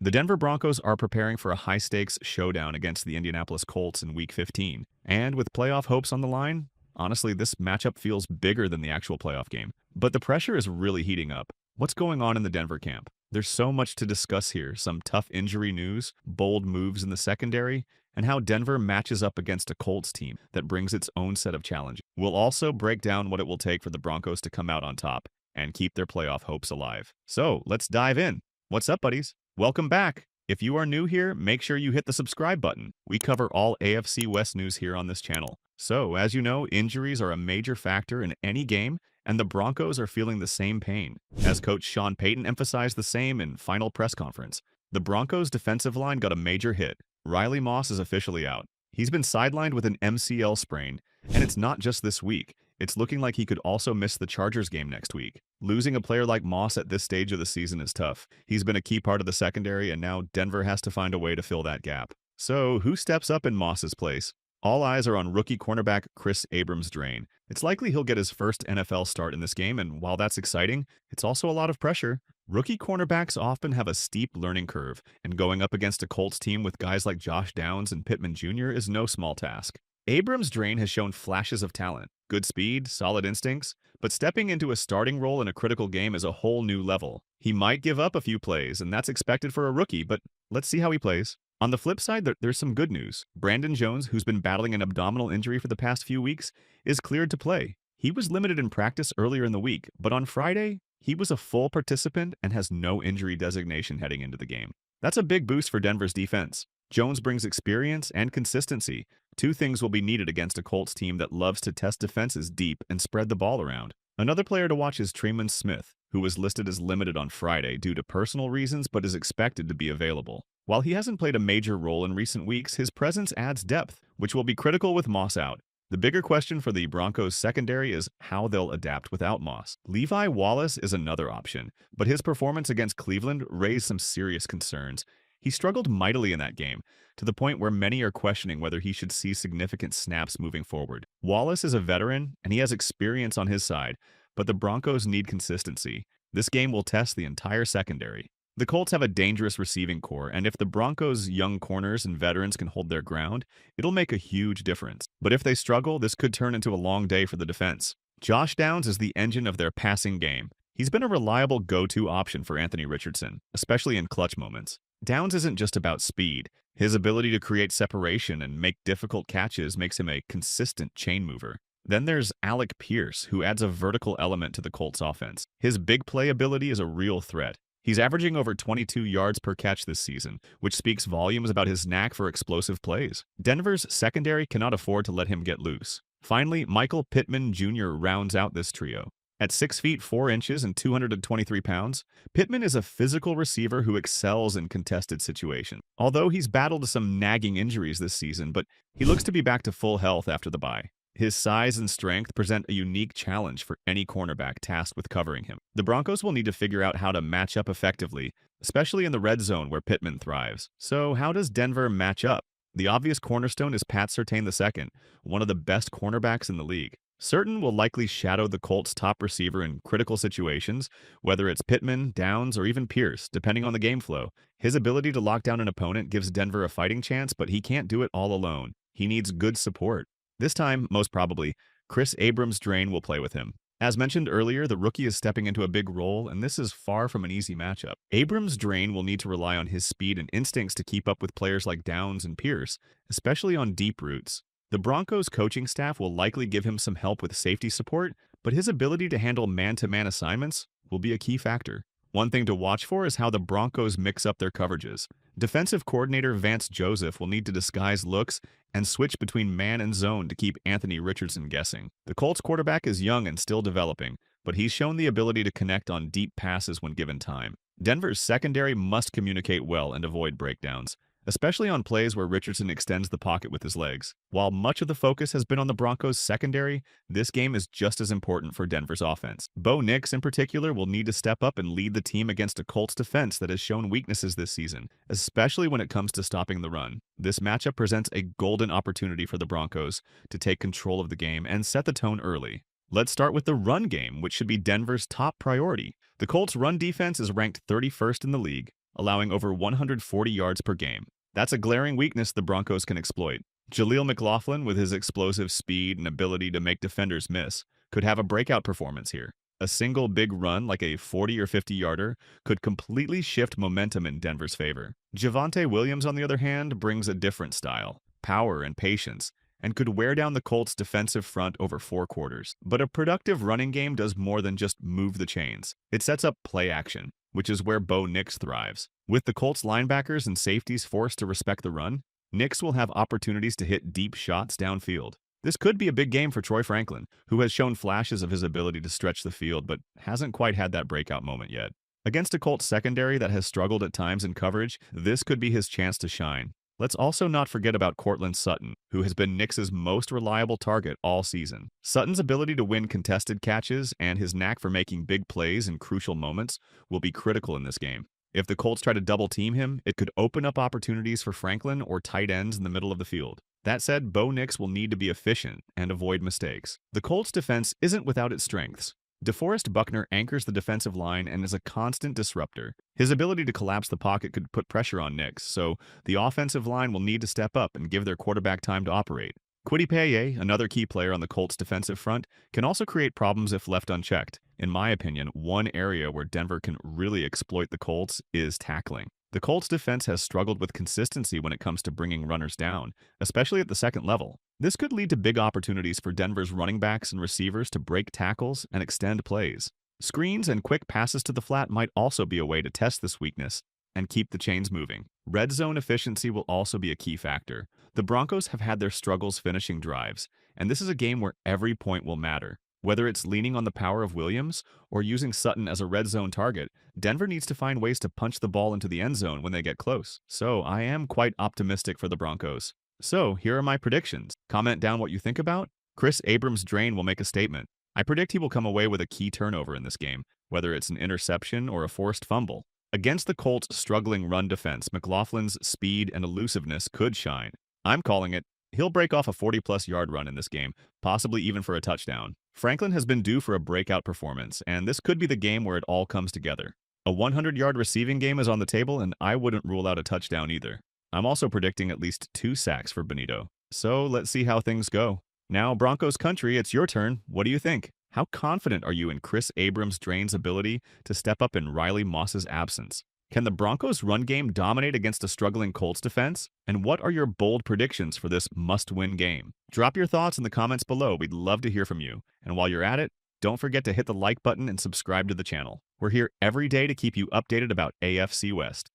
The Denver Broncos are preparing for a high-stakes showdown against the Indianapolis Colts in Week 15. And with playoff hopes on the line, honestly, this matchup feels bigger than the actual playoff game. But the pressure is really heating up. What's going on in the Denver camp? There's so much to discuss here, some tough injury news, bold moves in the secondary, and how Denver matches up against a Colts team that brings its own set of challenges. We'll also break down what it will take for the Broncos to come out on top and keep their playoff hopes alive. So let's dive in. What's up, buddies? Welcome back. If you are new here, make sure you hit the subscribe button. We cover all AFC West news here on this channel. So, as you know, injuries are a major factor in any game, and the Broncos are feeling the same pain. As coach Sean Payton emphasized the same in final press conference, the Broncos' defensive line got a major hit. Riley Moss is officially out. He's been sidelined with an MCL sprain, and it's not just this week. It's looking like he could also miss the Chargers game next week. Losing a player like Moss at this stage of the season is tough. He's been a key part of the secondary, and now Denver has to find a way to fill that gap. So, who steps up in Moss's place? All eyes are on rookie cornerback Chris Abrams-Drain. It's likely he'll get his first NFL start in this game, and while that's exciting, it's also a lot of pressure. Rookie cornerbacks often have a steep learning curve, and going up against a Colts team with guys like Josh Downs and Pittman Jr. is no small task. Abrams-Drain has shown flashes of talent, good speed, solid instincts, but stepping into a starting role in a critical game is a whole new level. He might give up a few plays, and that's expected for a rookie, but let's see how he plays. On the flip side, there's some good news. Brandon Jones, who's been battling an abdominal injury for the past few weeks, is cleared to play. He was limited in practice earlier in the week, but on Friday, he was a full participant and has no injury designation heading into the game. That's a big boost for Denver's defense. Jones brings experience and consistency. Two things will be needed against a Colts team that loves to test defenses deep and spread the ball around. Another player to watch is Tremon Smith, who was listed as limited on Friday due to personal reasons but is expected to be available. While he hasn't played a major role in recent weeks, his presence adds depth, which will be critical with Moss out. The bigger question for the Broncos secondary is how they'll adapt without Moss. Levi Wallace is another option, but his performance against Cleveland raised some serious concerns. He struggled mightily in that game, to the point where many are questioning whether he should see significant snaps moving forward. Wallace is a veteran, and he has experience on his side, but the Broncos need consistency. This game will test the entire secondary. The Colts have a dangerous receiving core, and if the Broncos' young corners and veterans can hold their ground, it'll make a huge difference. But if they struggle, this could turn into a long day for the defense. Josh Downs is the engine of their passing game. He's been a reliable go-to option for Anthony Richardson, especially in clutch moments. Downs isn't just about speed. His ability to create separation and make difficult catches makes him a consistent chain mover. Then there's Alec Pierce, who adds a vertical element to the Colts offense. His big play ability is a real threat. He's averaging over 22 yards per catch this season, which speaks volumes about his knack for explosive plays. Denver's secondary cannot afford to let him get loose. Finally, Michael Pittman Jr. rounds out this trio. At 6 feet 4 inches and 223 pounds, Pittman is a physical receiver who excels in contested situations. Although he's battled some nagging injuries this season, but he looks to be back to full health after the bye. His size and strength present a unique challenge for any cornerback tasked with covering him. The Broncos will need to figure out how to match up effectively, especially in the red zone where Pittman thrives. So how does Denver match up? The obvious cornerstone is Pat Surtain II, one of the best cornerbacks in the league. Surtain will likely shadow the Colts' top receiver in critical situations, whether it's Pittman, Downs, or even Pierce, depending on the game flow. His ability to lock down an opponent gives Denver a fighting chance, but he can't do it all alone. He needs good support. This time, most probably, Chris Abrams-Drain will play with him. As mentioned earlier, the rookie is stepping into a big role, and this is far from an easy matchup. Abrams-Drain will need to rely on his speed and instincts to keep up with players like Downs and Pierce, especially on deep routes. The Broncos coaching staff will likely give him some help with safety support, but his ability to handle man-to-man assignments will be a key factor. One thing to watch for is how the Broncos mix up their coverages. Defensive coordinator Vance Joseph will need to disguise looks and switch between man and zone to keep Anthony Richardson guessing. The Colts quarterback is young and still developing, but he's shown the ability to connect on deep passes when given time. Denver's secondary must communicate well and avoid breakdowns, especially on plays where Richardson extends the pocket with his legs. While much of the focus has been on the Broncos' secondary, this game is just as important for Denver's offense. Bo Nix, in particular, will need to step up and lead the team against a Colts defense that has shown weaknesses this season, especially when it comes to stopping the run. This matchup presents a golden opportunity for the Broncos to take control of the game and set the tone early. Let's start with the run game, which should be Denver's top priority. The Colts' run defense is ranked 31st in the league. allowing over 140 yards per game. That's a glaring weakness the Broncos can exploit. Jaleel McLaughlin, with his explosive speed and ability to make defenders miss, could have a breakout performance here. A single big run, like a 40 or 50-yarder, could completely shift momentum in Denver's favor. Javonte Williams, on the other hand, brings a different style, power and patience, and could wear down the Colts' defensive front over 4 quarters. But a productive running game does more than just move the chains. It sets up play action, which is where Bo Nix thrives. With the Colts linebackers and safeties forced to respect the run, Nix will have opportunities to hit deep shots downfield. This could be a big game for Troy Franklin, who has shown flashes of his ability to stretch the field but hasn't quite had that breakout moment yet. Against a Colts secondary that has struggled at times in coverage, this could be his chance to shine. Let's also not forget about Courtland Sutton, who has been Nix's most reliable target all season. Sutton's ability to win contested catches and his knack for making big plays in crucial moments will be critical in this game. If the Colts try to double-team him, it could open up opportunities for Franklin or tight ends in the middle of the field. That said, Bo Nix will need to be efficient and avoid mistakes. The Colts' defense isn't without its strengths. DeForest Buckner anchors the defensive line and is a constant disruptor. His ability to collapse the pocket could put pressure on Nix, so the offensive line will need to step up and give their quarterback time to operate. Kwity Paye, another key player on the Colts' defensive front, can also create problems if left unchecked. In my opinion, one area where Denver can really exploit the Colts is tackling. The Colts' defense has struggled with consistency when it comes to bringing runners down, especially at the second level. This could lead to big opportunities for Denver's running backs and receivers to break tackles and extend plays. Screens and quick passes to the flat might also be a way to test this weakness and keep the chains moving. Red zone efficiency will also be a key factor. The Broncos have had their struggles finishing drives, and this is a game where every point will matter. Whether it's leaning on the power of Williams or using Sutton as a red zone target, Denver needs to find ways to punch the ball into the end zone when they get close. So I am quite optimistic for the Broncos. So here are my predictions. Comment down what you think about. Chris Abrams-Drain will make a statement. I predict he will come away with a key turnover in this game, whether it's an interception or a forced fumble. Against the Colts' struggling run defense, McLaughlin's speed and elusiveness could shine. I'm calling it. He'll break off a 40-plus yard run in this game, possibly even for a touchdown. Franklin has been due for a breakout performance, and this could be the game where it all comes together. A 100-yard receiving game is on the table, and I wouldn't rule out a touchdown either. I'm also predicting at least 2 sacks for Benito. So let's see how things go. Now, Broncos country, it's your turn. What do you think? How confident are you in Chris Abrams-Drain's ability to step up in Riley Moss's absence? Can the Broncos' run game dominate against a struggling Colts defense? And what are your bold predictions for this must-win game? Drop your thoughts in the comments below. We'd love to hear from you. And while you're at it, don't forget to hit the like button and subscribe to the channel. We're here every day to keep you updated about AFC West.